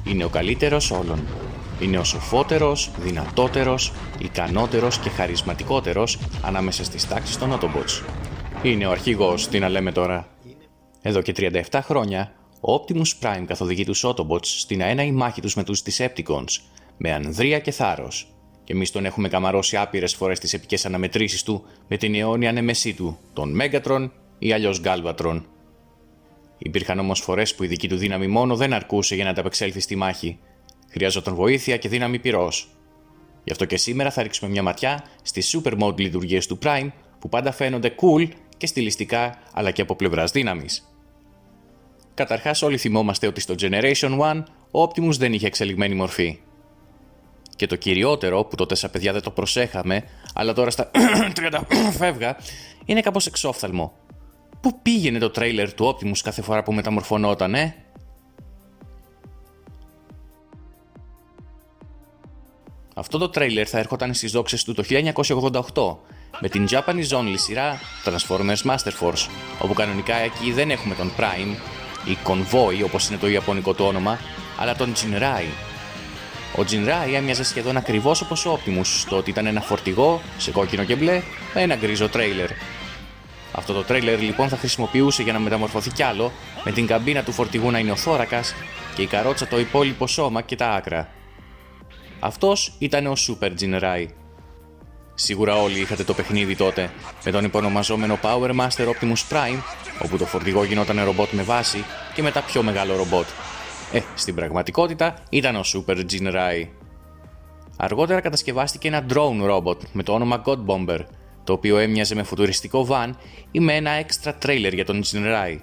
είναι ο καλύτερος όλων. Είναι ο σοφότερος, δυνατότερος, ικανότερος και χαρισματικότερος ανάμεσα στις τάξεις των Autobots. Είναι ο αρχηγός, τι να λέμε τώρα. Εδώ και 37 χρόνια, ο Optimus Prime καθοδηγεί τους Autobots στην αέναη μάχη τους με τους Decepticons, με ανδρεία και θάρρος. Και εμείς τον έχουμε καμαρώσει άπειρες φορές τις επικές αναμετρήσεις του με την αιώνια νέμεσή του, τον Megatron ή αλλιώς Galvatron. Υπήρχαν όμως φορές που η δική του δύναμη μόνο δεν αρκούσε για να ανταπεξέλθει στη μάχη. Χρειάζονταν βοήθεια και δύναμη πυρός. Γι' αυτό και σήμερα θα ρίξουμε μια ματιά στις super mode λειτουργίες του Prime που πάντα φαίνονται cool και στιλιστικά αλλά και από πλευράς δύναμης. Καταρχάς, όλοι θυμόμαστε ότι στο Generation 1 ο Optimus δεν είχε εξελιγμένη μορφή. Και το κυριότερο, που τότε σαν παιδιά δεν το προσέχαμε, αλλά τώρα στα 30 φεύγα, είναι κάπως εξόφθαλμο. Πού πήγαινε το τρέιλερ του Optimus κάθε φορά που μεταμορφωνόταν, Αυτό το τρέιλερ θα έρχονταν στις δόξες του το 1988 με την Japanese only σειρά Transformers Master Force, όπου κανονικά εκεί δεν έχουμε τον Prime ή Convoy όπως είναι το ιαπωνικό του όνομα, αλλά τον Jinrai. Ο Jinrai έμοιαζε σχεδόν ακριβώς όπως ο Optimus στο ότι ήταν ένα φορτηγό σε κόκκινο και μπλε με ένα γκρίζο τρέιλερ. Αυτό το τρέιλερ λοιπόν θα χρησιμοποιούσε για να μεταμορφωθεί κι άλλο, με την καμπίνα του φορτηγού να είναι ο θώρακας και η καρότσα το υπόλοιπο σώμα και τα άκρα. Αυτός ήταν ο Super Jinrai. Σίγουρα όλοι είχατε το παιχνίδι τότε, με τον υπονομαζόμενο Power Master Optimus Prime, όπου το φορτηγό γινόταν ρομπότ με βάση και μετά πιο μεγάλο ρομπότ. Στην πραγματικότητα ήταν ο Super Jinrai. Αργότερα κατασκευάστηκε ένα drone robot με το όνομα God Bomber, το οποίο έμοιαζε με φουτουριστικό van ή με ένα extra trailer για τον Jinrai.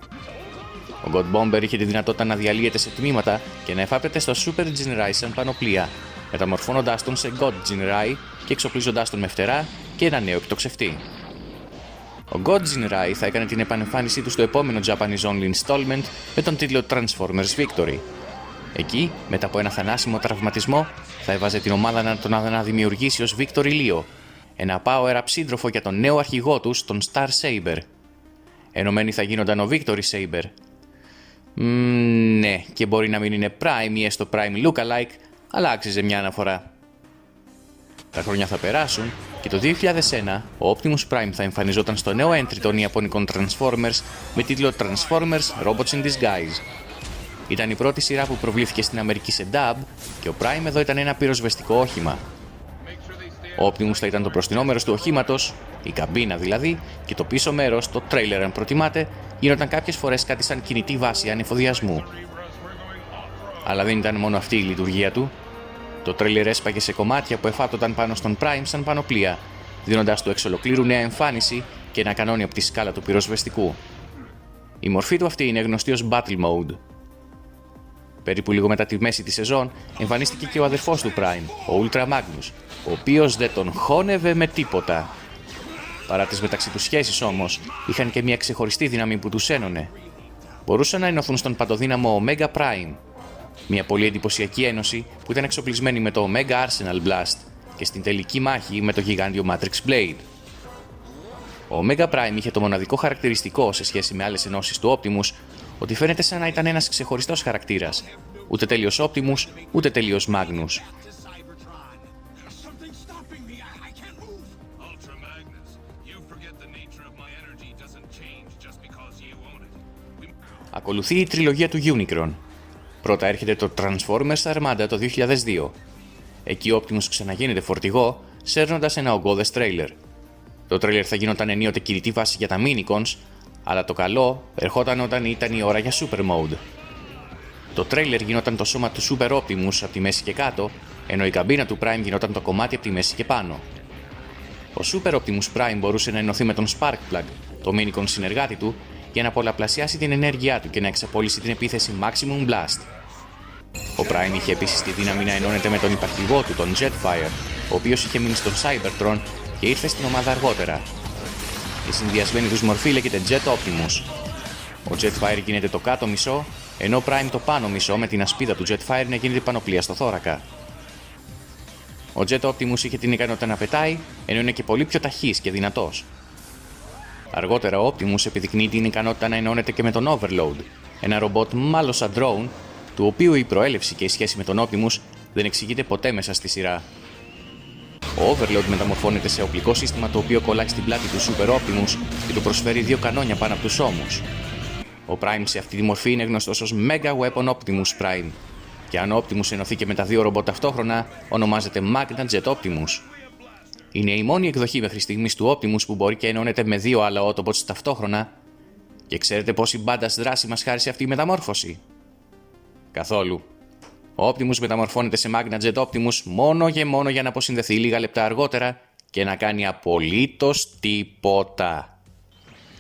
Ο God Bomber είχε τη δυνατότητα να διαλύεται σε τμήματα και να εφάπτεται στο Super Jinrai σαν πανοπλία, μεταμορφώνοντάς τον σε God Jinrai και εξοπλίζοντάς τον με φτερά και ένα νέο εκτοξευτή. Ο God Jinrai θα έκανε την επανεμφάνισή του στο επόμενο Japanese Only Installment με τον τίτλο Transformers Victory. Εκεί, μετά από ένα θανάσιμο τραυματισμό, θα έβαζε την ομάδα να τον αναδημιουργήσει ως Victory Leo, ένα power-up σύντροφο για τον νέο αρχηγό τους, τον Star Saber. Ενωμένοι θα γίνονταν ο Victory Saber. Ναι, και μπορεί να μην είναι Prime ή έστω Prime Lookalike, αλλά άξιζε μια αναφορά. Τα χρόνια θα περάσουν και το 2001 ο Optimus Prime θα εμφανιζόταν στο νέο entry των ιαπωνικών Transformers με τίτλο Transformers Robots in Disguise. Ήταν η πρώτη σειρά που προβλήθηκε στην Αμερική σε dub και ο Prime εδώ ήταν ένα πυροσβεστικό όχημα. Ο Optimus θα ήταν το μπροστινό μέρος του οχήματος, η καμπίνα δηλαδή, και το πίσω μέρος, το trailer αν προτιμάτε, γίνονταν κάποιες φορές κάτι σαν κινητή βάση ανεφοδιασμού. Αλλά δεν ήταν μόνο αυτή η λειτουργία του. Το τρέιλερ έσπαγε σε κομμάτια που εφάπτονταν πάνω στον Prime σαν πανοπλία, δίνοντας του εξ ολοκλήρου νέα εμφάνιση και ένα κανόνι από τη σκάλα του πυροσβεστικού. Η μορφή του αυτή είναι γνωστή ως Battle Mode. Περίπου λίγο μετά τη μέση της σεζόν εμφανίστηκε και ο αδερφός του Prime, ο Ultra Magnus, ο οποίος δεν τον χώνευε με τίποτα. Παρά τις μεταξύ τους σχέσεις όμως, είχαν και μια ξεχωριστή δύναμη που τους ένωνε. Μπορούσαν να ενωθούν στον παντοδύναμο Omega Prime, μια πολύ εντυπωσιακή ένωση που ήταν εξοπλισμένη με το Omega Arsenal Blast και στην τελική μάχη με το γιγάντιο Matrix Blade. Ο Omega Prime είχε το μοναδικό χαρακτηριστικό σε σχέση με άλλες ενώσεις του Optimus ότι φαίνεται σαν να ήταν ένας ξεχωριστός χαρακτήρας, ούτε τέλειος Optimus, ούτε τέλειος Magnus. Ακολουθεί η τριλογία του Unicron. Πρώτα έρχεται το Transformers Armada το 2002. Εκεί ο Optimus ξαναγίνεται φορτηγό, σέρνοντας ένα ογκώδες τρέιλερ. Το τρέιλερ θα γινόταν ενίοτε κινητή βάση για τα Minicons, αλλά το καλό ερχόταν όταν ήταν η ώρα για Super Mode. Το τρέιλερ γινόταν το σώμα του Super Optimus από τη μέση και κάτω, ενώ η καμπίνα του Prime γινόταν το κομμάτι από τη μέση και πάνω. Ο Super Optimus Prime μπορούσε να ενωθεί με τον Sparkplug, το Minicon συνεργάτη του, για να πολλαπλασιάσει την ενέργειά του και να εξαπολύσει την επίθεση Maximum Blast. Ο Prime είχε επίσης τη δύναμη να ενώνεται με τον υπαρχηγό του, τον Jetfire, ο οποίος είχε μείνει στον Cybertron και ήρθε στην ομάδα αργότερα. Η συνδυασμένη τους μορφή λέγεται Jet Optimus. Ο Jetfire γίνεται το κάτω μισό, ενώ ο Prime το πάνω μισό με την ασπίδα του Jetfire να γίνεται πανοπλία στο θώρακα. Ο Jet Optimus είχε την ικανότητα να πετάει, ενώ είναι και πολύ πιο ταχύς και δυνατός. Αργότερα ο Optimus επιδεικνύει την ικανότητα να ενώνεται και με τον Overload, ένα ρομπότ μάλλον σαν drone, του οποίου η προέλευση και η σχέση με τον Optimus δεν εξηγείται ποτέ μέσα στη σειρά. Ο Overlord μεταμορφώνεται σε οπλικό σύστημα το οποίο κολλάει στην πλάτη του Super Optimus και του προσφέρει δύο κανόνια πάνω από τους ώμους. Ο Prime σε αυτή τη μορφή είναι γνωστός ως Mega Weapon Optimus Prime, και αν ο Optimus ενωθεί και με τα δύο ρομπότ ταυτόχρονα, ονομάζεται Magna Jet Optimus. Είναι η μόνη εκδοχή μέχρι στιγμής του Optimus που μπορεί και ενώνεται με δύο άλλα Autobots ταυτόχρονα. Και ξέρετε πόση μπάντας δράση μας χάρισε αυτή η μεταμόρφωση? Καθόλου. Ο Optimus μεταμορφώνεται σε Magna Jet Optimus μόνο και μόνο για να αποσυνδεθεί λίγα λεπτά αργότερα και να κάνει απολύτως τίποτα.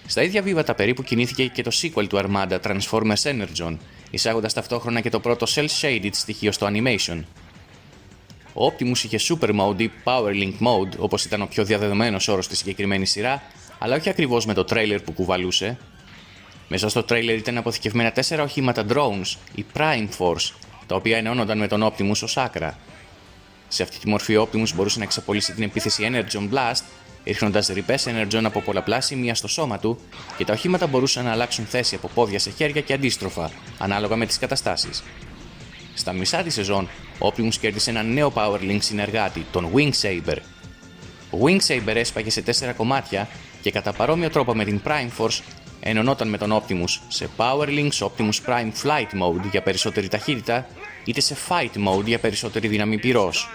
Στα ίδια βήματα περίπου κινήθηκε και το sequel του Armada Transformers Energon, εισάγοντας ταυτόχρονα και το πρώτο cel-shaded στοιχείο στο animation. Ο Optimus είχε Super Mode ή Power Link Mode, όπως ήταν ο πιο διαδεδομένος όρος στη συγκεκριμένη σειρά, αλλά όχι ακριβώς με το τρέιλερ που κουβαλούσε. Μέσα στο τρέιλερ ήταν αποθηκευμένα 4 οχήματα drones, η Prime Force, τα οποία ενώνονταν με τον Optimus ως άκρα. Σε αυτή τη μορφή ο Optimus μπορούσε να εξαπολύσει την επίθεση Energon Blast, ρίχνοντας ρηπές Energon από πολλαπλά σημεία στο σώμα του, και τα οχήματα μπορούσαν να αλλάξουν θέση από πόδια σε χέρια και αντίστροφα, ανάλογα με τις καταστάσεις. Στα μισά τη σεζόν, ο Optimus κέρδισε ένα νέο Power Link συνεργάτη, τον Wing Saber. Ο Wing Saber έσπαγε σε 4 κομμάτια και κατά παρόμοιο τρόπο με την Prime Force ενωνόταν με τον Optimus σε Power Links Optimus Prime Flight Mode για περισσότερη ταχύτητα, είτε σε Fight Mode για περισσότερη δύναμη πυρός.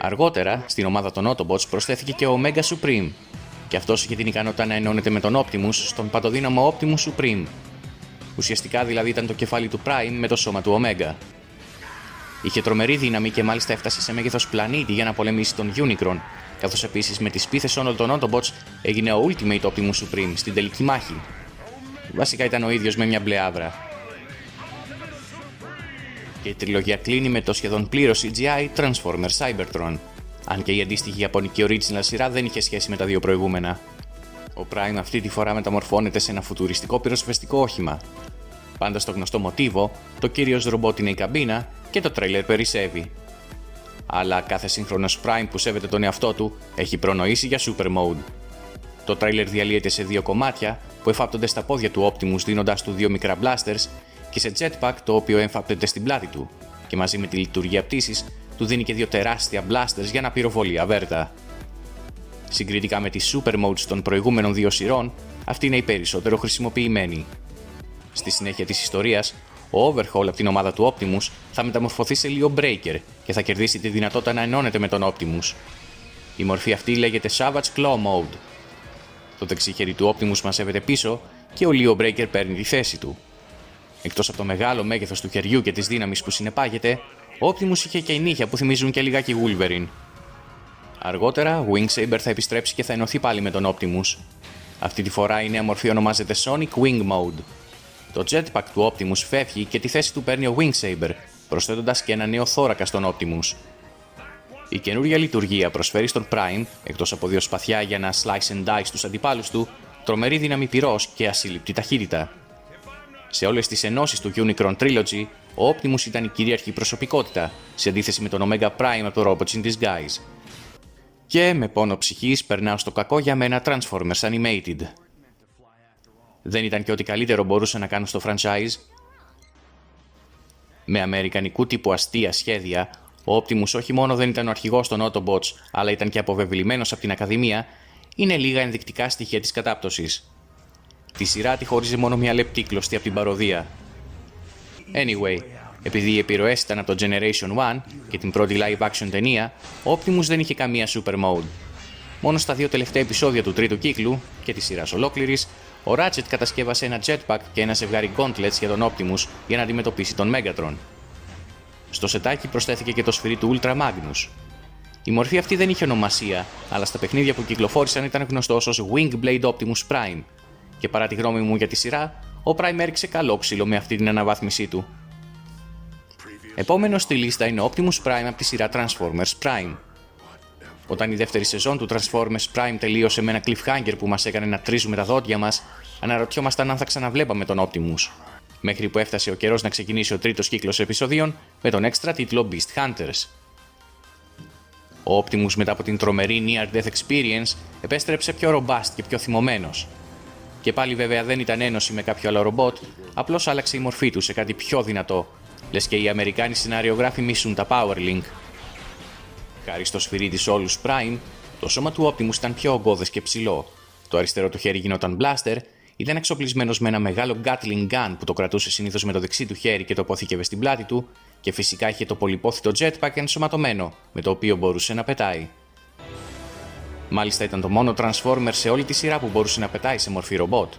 Αργότερα, στην ομάδα των Autobots προσθέθηκε και ο Omega Supreme, και αυτός είχε την ικανότητα να ενώνεται με τον Optimus στον παντοδύναμο Optimus Supreme. Ουσιαστικά δηλαδή ήταν το κεφάλι του Prime με το σώμα του Omega. Είχε τρομερή δύναμη και μάλιστα έφτασε σε μέγεθος πλανήτη για να πολεμήσει τον Unicron, καθώς επίσης με τις πίθες όλων των Autobots έγινε ο Ultimate Optimus Supreme στην τελική μάχη. Βασικά ήταν ο ίδιος με μια μπλε άβρα. Και η τριλογία κλείνει με το σχεδόν πλήρως CGI Transformers Cybertron, αν και η αντίστοιχη ιαπωνική original σειρά δεν είχε σχέση με τα δύο προηγούμενα. Ο Prime αυτή τη φορά μεταμορφώνεται σε ένα φουτουριστικό πυροσβεστικό όχημα. Πάντα στο γνωστό μοτίβο, το κύριος ρομπότ είναι η καμπίνα και το τρέιλερ περισσεύει. Αλλά κάθε σύγχρονος Prime που σέβεται τον εαυτό του έχει προνοήσει για Super Mode. Το τρέιλερ διαλύεται σε δύο κομμάτια που εφάπτονται στα πόδια του Optimus, δίνοντάς του δύο μικρά blasters, και σε jetpack το οποίο εμφάπτεται στην πλάτη του, και μαζί με τη λειτουργία πτήσης του δίνει και δύο τεράστια blasters για να πυροβολεί αβέρτα. Συγκριτικά με τις Super Modes των προηγούμενων δύο σειρών, αυτή είναι η περισσότερο χρησιμοποιημένη. Στη συνέχεια της ιστορίας, ο Overhaul από την ομάδα του Optimus θα μεταμορφωθεί σε Leo Breaker και θα κερδίσει τη δυνατότητα να ενώνεται με τον Optimus. Η μορφή αυτή λέγεται Savage Claw Mode. Το δεξί χέρι του Optimus μαζεύεται πίσω και ο Leo Breaker παίρνει τη θέση του. Εκτός από το μεγάλο μέγεθος του χεριού και της δύναμης που συνεπάγεται, ο Optimus είχε και νύχια που θυμίζουν και λιγάκι Wolverine. Αργότερα, Wing Saber θα επιστρέψει και θα ενωθεί πάλι με τον Optimus. Αυτή τη φορά η νέα μορφή ονομάζεται Sonic Wing Mode. Το jetpack του Optimus φεύγει και τη θέση του παίρνει ο Wing Saber, προσθέτοντας και ένα νέο θώρακα στον Optimus. Η καινούργια λειτουργία προσφέρει στον Prime, εκτός από δύο σπαθιά για να slice and dice τους αντιπάλους του, τρομερή δύναμη πυρός και ασύλληπτη ταχύτητα. Σε όλες τις ενώσεις του Unicron Trilogy, ο Optimus ήταν η κυρίαρχη προσωπικότητα, σε αντίθεση με τον Omega Prime από το Robots in Disguise. Και με πόνο ψυχής περνάω στο κακό για μένα Transformers Animated. Δεν ήταν και ό,τι καλύτερο μπορούσα να κάνω στο franchise. Με αμερικανικού τύπου αστεία σχέδια, ο Optimus όχι μόνο δεν ήταν ο αρχηγός των Autobots, αλλά ήταν και αποβεβλημένος από την Ακαδημία, είναι λίγα ενδεικτικά στοιχεία της κατάπτωσης. Τη σειρά τη χώριζε μόνο μια λεπτή κλωστή από την παροδία. Anyway, επειδή οι επιρροές ήταν από το Generation 1 και την πρώτη live action ταινία, ο Optimus δεν είχε καμία Super Mode. Μόνο στα δύο τελευταία επεισόδια του τρίτου κύκλου και της σειράς ολόκληρης, ο Ratchet κατασκεύασε ένα jetpack και ένα ζευγάρι gauntlets για τον Optimus για να αντιμετωπίσει τον Megatron. Στο σετάκι προσθέθηκε και το σφυρί του Ultra Magnus. Η μορφή αυτή δεν είχε ονομασία, αλλά στα παιχνίδια που κυκλοφόρησαν ήταν γνωστός ως Wingblade Optimus Prime, και παρά τη γνώμη μου για τη σειρά, ο Prime έριξε καλό ξύλο με αυτή την αναβάθμισή του. Επόμενο στη λίστα είναι ο Optimus Prime από τη σειρά Transformers Prime. Όταν η δεύτερη σεζόν του Transformers Prime τελείωσε με ένα cliffhanger που μας έκανε να τρίζουμε τα δόντια μας, αναρωτιόμασταν αν θα ξαναβλέπαμε τον Optimus. Μέχρι που έφτασε ο καιρός να ξεκινήσει ο τρίτος κύκλος επεισοδίων με τον έξτρα τίτλο Beast Hunters. Ο Optimus μετά από την τρομερή Near Death Experience επέστρεψε πιο robust και πιο θυμωμένος. Και πάλι βέβαια δεν ήταν ένωση με κάποιο άλλο ρομπότ, απλώς άλλαξε η μορφή του σε κάτι πιο δυνατό, λες και οι Αμερικάνοι σεναριογράφοι μισούν τα Powerlink. Χάρη στο σφυρί της Solus Prime, το σώμα του Optimus ήταν πιο ογκώδες και ψηλό. Το αριστερό του χέρι γινόταν blaster, ήταν εξοπλισμένος με ένα μεγάλο Gatling gun που το κρατούσε συνήθως με το δεξί του χέρι και το αποθήκευε στην πλάτη του, και φυσικά είχε το πολυπόθητο jetpack ενσωματωμένο, με το οποίο μπορούσε να πετάει. Μάλιστα ήταν το μόνο Transformer σε όλη τη σειρά που μπορούσε να πετάει σε μορφή ρομπότ.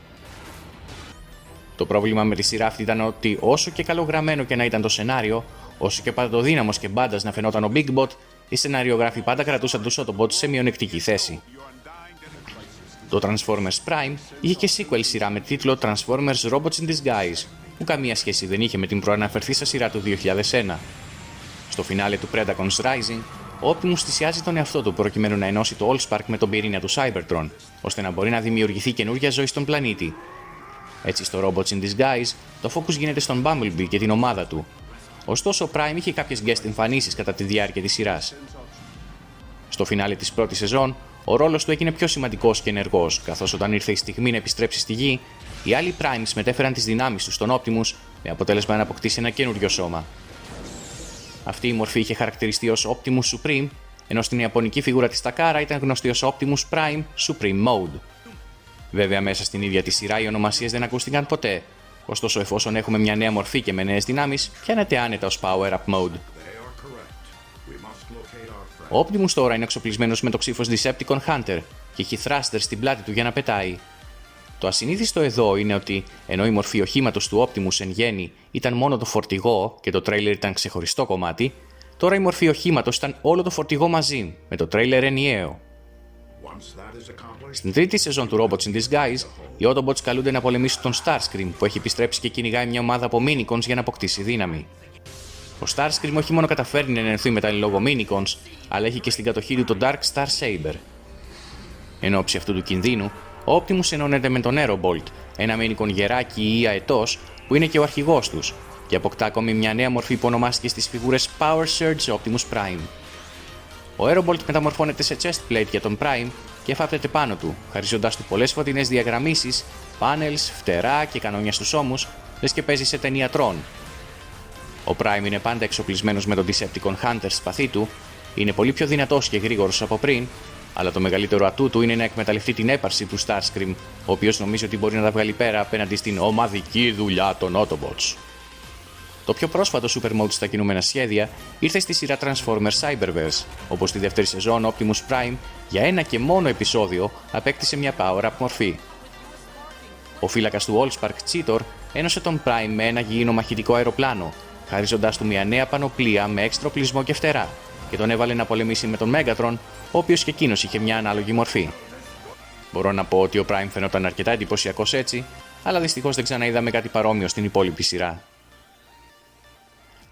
Το πρόβλημα με τη σειρά αυτή ήταν ότι όσο και καλογραμμένο και να ήταν το σενάριο, όσο και παντοδύναμος και μπάντας να φαινόταν ο Big Bot, οι σεναριογράφοι πάντα κρατούσαν τους Autobots σε μειονεκτική θέση. Το Transformers Prime είχε και sequel σειρά με τίτλο Transformers Robots in Disguise, που καμία σχέση δεν είχε με την προαναφερθήσα σειρά του 2001. Στο φινάλε του Predacons Rising, ο Optimus θυσιάζει τον εαυτό του προκειμένου να ενώσει το Allspark με τον πυρήνα του Cybertron, ώστε να μπορεί να δημιουργηθεί καινούργια ζωή στον πλανήτη. Έτσι, στο Robots in Disguise, το focus γίνεται στον Bumblebee και την ομάδα του. Ωστόσο, ο Prime είχε κάποιες guest εμφανίσεις κατά τη διάρκεια της σειράς. Στο φινάλε της πρώτης σεζόν, ο ρόλος του έγινε πιο σημαντικός και ενεργός, καθώς όταν ήρθε η στιγμή να επιστρέψει στη γη, οι άλλοι Primes μετέφεραν τις δυνάμεις τους στον Optimus, με αποτέλεσμα να αποκτήσει ένα καινούριο σώμα. Αυτή η μορφή είχε χαρακτηριστεί ως Optimus Supreme, ενώ στην ιαπωνική φιγούρα της Takara ήταν γνωστή ως Optimus Prime Supreme Mode. Βέβαια, μέσα στην ίδια τη σειρά οι ονομασίες δεν ακούστηκαν ποτέ, ωστόσο, εφόσον έχουμε μια νέα μορφή και με νέες δυνάμεις, πιάνεται άνετα ως Power Up Mode. Ο Optimus τώρα είναι εξοπλισμένος με το ξύφος Decepticon Hunter και έχει thruster στην πλάτη του για να πετάει. Το ασυνήθιστο εδώ είναι ότι, ενώ η μορφή οχήματος του Optimus εν γέννη ήταν μόνο το φορτηγό και το τρέιλερ ήταν ξεχωριστό κομμάτι, τώρα η μορφή οχήματος ήταν όλο το φορτηγό μαζί, με το τρέιλερ ενιαίο. Στην τρίτη σεζόν του Robots in Disguise, οι Autobots καλούνται να πολεμήσουν τον Starscream που έχει επιστρέψει και κυνηγάει μια ομάδα από Minicons για να αποκτήσει δύναμη. Ο Starscream όχι μόνο καταφέρνει να ενερθεί με τα εν λόγω Minicons, αλλά έχει και στην κατοχή του τον Dark Star Saber. Εν όψη αυτού του κινδύνου, ο Optimus ενώνεται με τον Aerobolt, ένα Minicon γεράκι ή αετός που είναι και ο αρχηγός τους, και αποκτά ακόμη μια νέα μορφή που ονομάστηκε στις φιγούρες Power Surge Optimus Prime. Ο Aerobolt μεταμορφώνεται σε chest plate για τον Prime και εφάπτεται πάνω του, χαρίζοντας του πολλές φωτεινές διαγραμμίσεις, panels, φτερά και κανόνια στους ώμους, λες και παίζει σε ταινία Tron. Ο Prime είναι πάντα εξοπλισμένος με τον Decepticon Hunter στη σπαθή του, είναι πολύ πιο δυνατός και γρήγορος από πριν, αλλά το μεγαλύτερο ατού του είναι να εκμεταλλευτεί την έπαρση του Starscream, ο οποίος νομίζει ότι μπορεί να τα βγάλει πέρα απέναντι στην ομαδική δουλειά των Autobots. Το πιο πρόσφατο Super Mode στα κινούμενα σχέδια ήρθε στη σειρά Transformers Cyberverse, όπου στη δεύτερη σεζόν Optimus Prime για ένα και μόνο επεισόδιο απέκτησε μια power-up μορφή. Ο φύλακας του Allspark Cheetor ένωσε τον Prime με ένα γήινο μαχητικό αεροπλάνο, χαρίζοντας του μια νέα πανοπλία με έξτρα οπλισμό και φτερά, και τον έβαλε να πολεμήσει με τον Megatron, ο οποίος και εκείνος είχε μια ανάλογη μορφή. Μπορώ να πω ότι ο Prime φαινόταν αρκετά εντυπωσιακός έτσι, αλλά δυστυχώς δεν ξαναείδαμε κάτι παρόμοιο στην υπόλοιπη σειρά.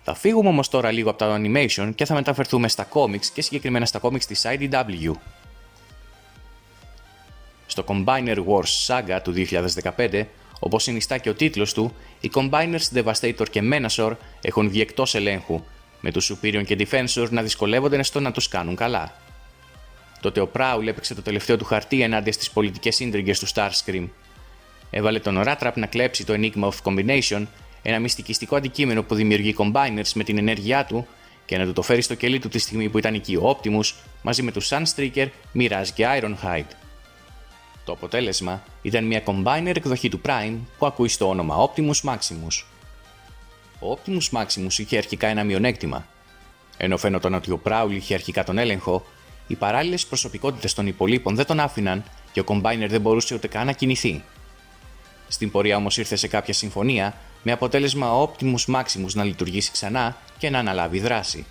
Θα φύγουμε όμως τώρα λίγο από τα animation και θα μεταφερθούμε στα comics και συγκεκριμένα στα comics της IDW. Στο Combiner Wars Saga του 2015, όπως συνιστά και ο τίτλος του, οι Combiners Devastator και Menasor έχουν βγει εκτός ελέγχου, με τους Superior και Defensor να δυσκολεύονται στο να τους κάνουν καλά. Τότε ο Prowl έπαιξε το τελευταίο του χαρτί ενάντια στις πολιτικές ίντριγκες του Starscream. Έβαλε τον Rattrap να κλέψει το Enigma of Combination, ένα μυστικιστικό αντικείμενο που δημιουργεί Combiners με την ενέργειά του, και να του το φέρει στο κελί του τη στιγμή που ήταν εκεί ο Optimus μαζί με τους Sunstreaker, Mirage και Ironhide. Το αποτέλεσμα ήταν μια Combiner εκδοχή του Prime που ακούει στο όνομα Optimus Maximus. Ο Optimus Maximus είχε αρχικά ένα μειονέκτημα. Ενώ φαίνονταν ότι ο Prowl είχε αρχικά τον έλεγχο, οι παράλληλες προσωπικότητες των υπολείπων δεν τον άφηναν και ο Combiner δεν μπορούσε ούτε καν να κινηθεί. Στην πορεία όμως ήρθε σε κάποια συμφωνία, με αποτέλεσμα ο Optimus Maximus να λειτουργήσει ξανά και να αναλάβει δράση.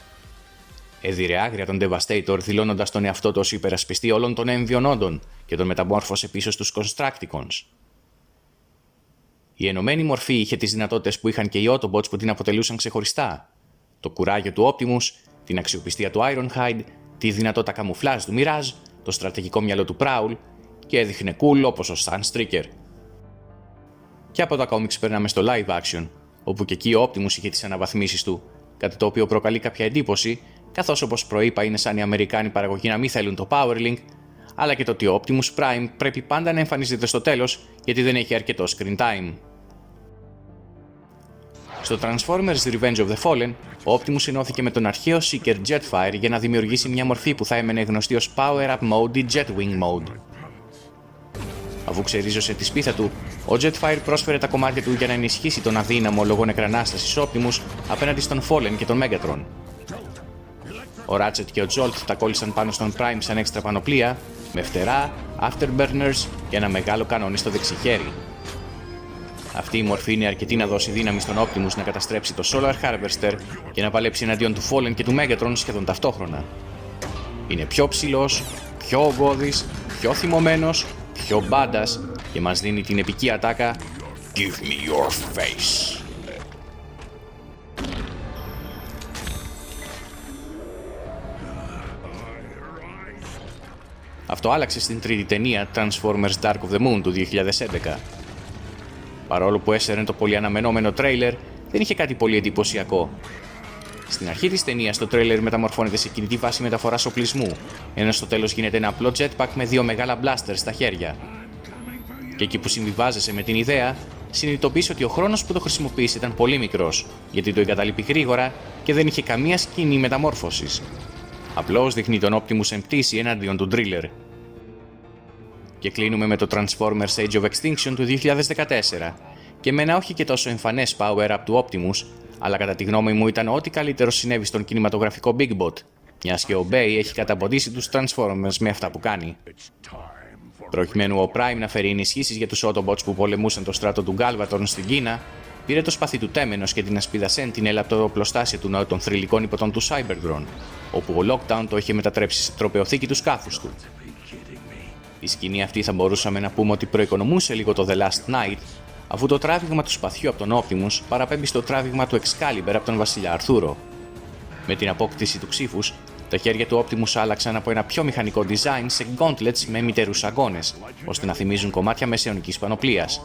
Έδιρε άγρια τον Devastator, δηλώνοντας τον εαυτό του ως υπερασπιστή όλων των έμβιων όντων και τον μεταμόρφωσε πίσω στους Constructicons. Η ενωμένη μορφή είχε τις δυνατότητες που είχαν και οι Autobots που την αποτελούσαν ξεχωριστά: το κουράγιο του Optimus, την αξιοπιστία του Ironhide, τη δυνατότητα καμουφλάζ του Mirage, το στρατηγικό μυαλό του Prowl και έδειχνε cool όπως ο Sunstreaker. Και από τα comics περνάμε στο live action, όπου και εκεί ο Optimus είχε τις αναβαθμίσεις του, κάτι το οποίο προκαλεί κάποια εντύπωση, καθώς όπως προείπα είναι σαν οι Αμερικάνοι παραγωγοί να μην θέλουν το Powerlink, αλλά και το ότι ο Optimus Prime πρέπει πάντα να εμφανίζεται στο τέλος γιατί δεν έχει αρκετό screen time. Στο Transformers Revenge of the Fallen, ο Optimus ενώθηκε με τον αρχαίο Seeker Jetfire για να δημιουργήσει μια μορφή που θα έμενε γνωστή ως Power Up Mode ή Jetwing Mode. Αφού ξερίζωσε τη σπίθα του, ο Jetfire πρόσφερε τα κομμάτια του για να ενισχύσει τον αδύναμο λόγω νεκρανάστασης Optimus απέναντι στον Fallen και τον Megatron. Ο Ratchet και ο Jolt τα κόλλησαν πάνω στον Prime σαν έξτρα πανοπλία, με φτερά, afterburners και ένα μεγάλο κανόνι στο δεξιχέρι. Αυτή η μορφή είναι αρκετή να δώσει δύναμη στον Optimus να καταστρέψει το Solar Harvester και να παλέψει εναντίον του Fallen και του Megatron σχεδόν ταυτόχρονα. Είναι πιο ψηλός, πιο ογκώδης, πιο θυμωμένος, πιο badass και μας δίνει την επική ατάκα Give me your face. Αυτό άλλαξε στην τρίτη ταινία Transformers Dark of the Moon του 2011. Παρόλο που έσαιρνε το πολύ αναμενόμενο τρέιλερ, δεν είχε κάτι πολύ εντυπωσιακό. Στην αρχή της ταινίας το τρέιλερ μεταμορφώνεται σε κινητή βάση μεταφοράς οπλισμού, ενώ στο τέλος γίνεται ένα απλό jetpack με δύο μεγάλα blasters στα χέρια. Και εκεί που συμβιβάζεσαι με την ιδέα, συνειδητοποιείς ότι ο χρόνος που το χρησιμοποίησε ήταν πολύ μικρός, γιατί το εγκαταλείπει γρήγορα και δεν είχε καμία σκηνή μεταμόρφωσης. Απλώς δείχνει τον Optimus εν πτήση εναντίον του Driller. Και κλείνουμε με το Transformers Age of Extinction του 2014, και με ένα όχι και τόσο εμφανές power-up του Optimus, αλλά κατά τη γνώμη μου ήταν ό,τι καλύτερο συνέβη στον κινηματογραφικό Big Bot, μιας και ο Bay έχει καταποντήσει τους Transformers με αυτά που κάνει. Προκειμένου ο Prime να φέρει ενισχύσεις για τους Autobots που πολεμούσαν το στράτο του Galvatron στην Κίνα, πήρε το σπαθί του Τέμενος και την ασπίδα Sentinel από το οπλοστάσιο του των θρυλικών υποτών του Cybertron, όπου ο Lockdown το είχε μετατρέψει σε τροπαιοθήκη του σκάφους του. Η σκηνή αυτή θα μπορούσαμε να πούμε ότι προοικονομούσε λίγο το The Last Knight, αφού το τράβηγμα του σπαθιού από τον Optimus παραπέμπει στο τράβηγμα του Excalibur από τον βασιλιά Αρθούρο. Με την απόκτηση του ξύφους, τα χέρια του Optimus άλλαξαν από ένα πιο μηχανικό design σε gauntlets με μυτερούς αγώνες, ώστε να θυμίζουν κομμάτια μεσαιωνικής πανοπλίας.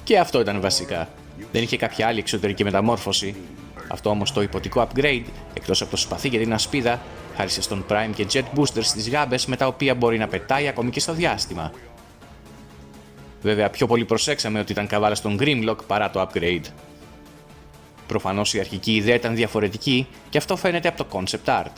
Και αυτό ήταν βασικά. Δεν είχε κάποια άλλη εξωτερική μεταμόρφωση. Αυτό όμως το υποτικό upgrade, εκτός από το σπαθί και την ασπίδα, χάρισε στον Prime και Jet Boosters στις γάμπες με τα οποία μπορεί να πετάει ακόμη και στο διάστημα. Βέβαια, πιο πολύ προσέξαμε ότι ήταν καβάλα στον Grimlock παρά το upgrade. Προφανώς η αρχική ιδέα ήταν διαφορετική και αυτό φαίνεται από το concept art.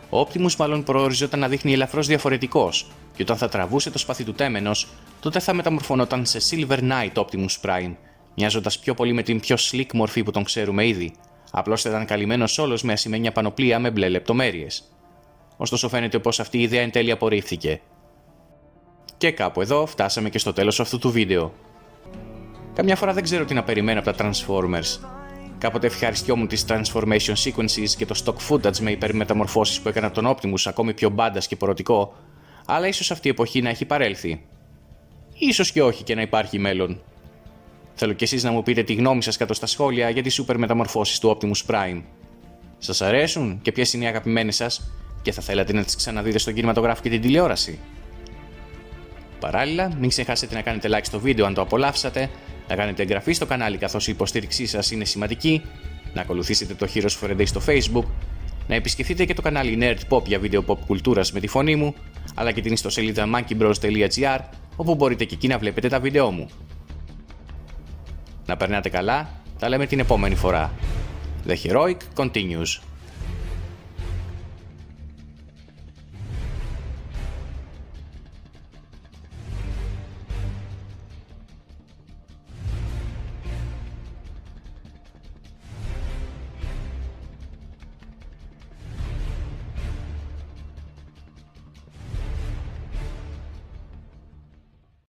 Ο Optimus μάλλον προοριζόταν να δείχνει ελαφρώς διαφορετικός, και όταν θα τραβούσε το σπαθί του Τέμενος, τότε θα μεταμορφωνόταν σε Silver Knight Optimus Prime, μοιάζοντας πιο πολύ με την πιο slick μορφή που τον ξέρουμε ήδη. Απλώς θα ήταν καλυμμένος όλος με ασημένια πανοπλία με μπλε λεπτομέρειες. Ωστόσο, φαίνεται πως αυτή η ιδέα εν τέλει απορρίφθηκε. Και κάπου εδώ φτάσαμε και στο τέλος αυτού του βίντεο. Καμιά φορά δεν ξέρω τι να περιμένω από τα Transformers. Κάποτε ευχαριστιόμουν τις transformation sequences και το stock footage με υπερμεταμορφώσεις που έκανα τον Optimus ακόμη πιο μπάντας και πορωτικό, αλλά ίσως αυτή η εποχή να έχει παρέλθει. Ίσως και όχι και να υπάρχει μέλλον. Θέλω κι εσείς να μου πείτε τη γνώμη σας κάτω στα σχόλια για τις super μεταμορφώσεις του Optimus Prime. Σας αρέσουν και ποιες είναι οι αγαπημένες σας και θα θέλατε να τις ξαναδείτε στον κινηματογράφο και την τηλεόραση? Παράλληλα, μην ξεχάσετε να κάνετε like στο βίντεο αν το απολαύσατε, να κάνετε εγγραφή στο κανάλι καθώς η υποστήριξή σας είναι σημαντική, να ακολουθήσετε το Heroes for a Day στο Facebook, να επισκεφτείτε και το κανάλι Nerd Pop για βίντεο pop κουλτούρας με τη φωνή μου, αλλά και την ιστοσελίδα monkeybros.gr, όπου μπορείτε και εκεί να βλέπετε τα βίντεό μου. Να περνάτε καλά, τα λέμε την επόμενη φορά. The Heroic continues.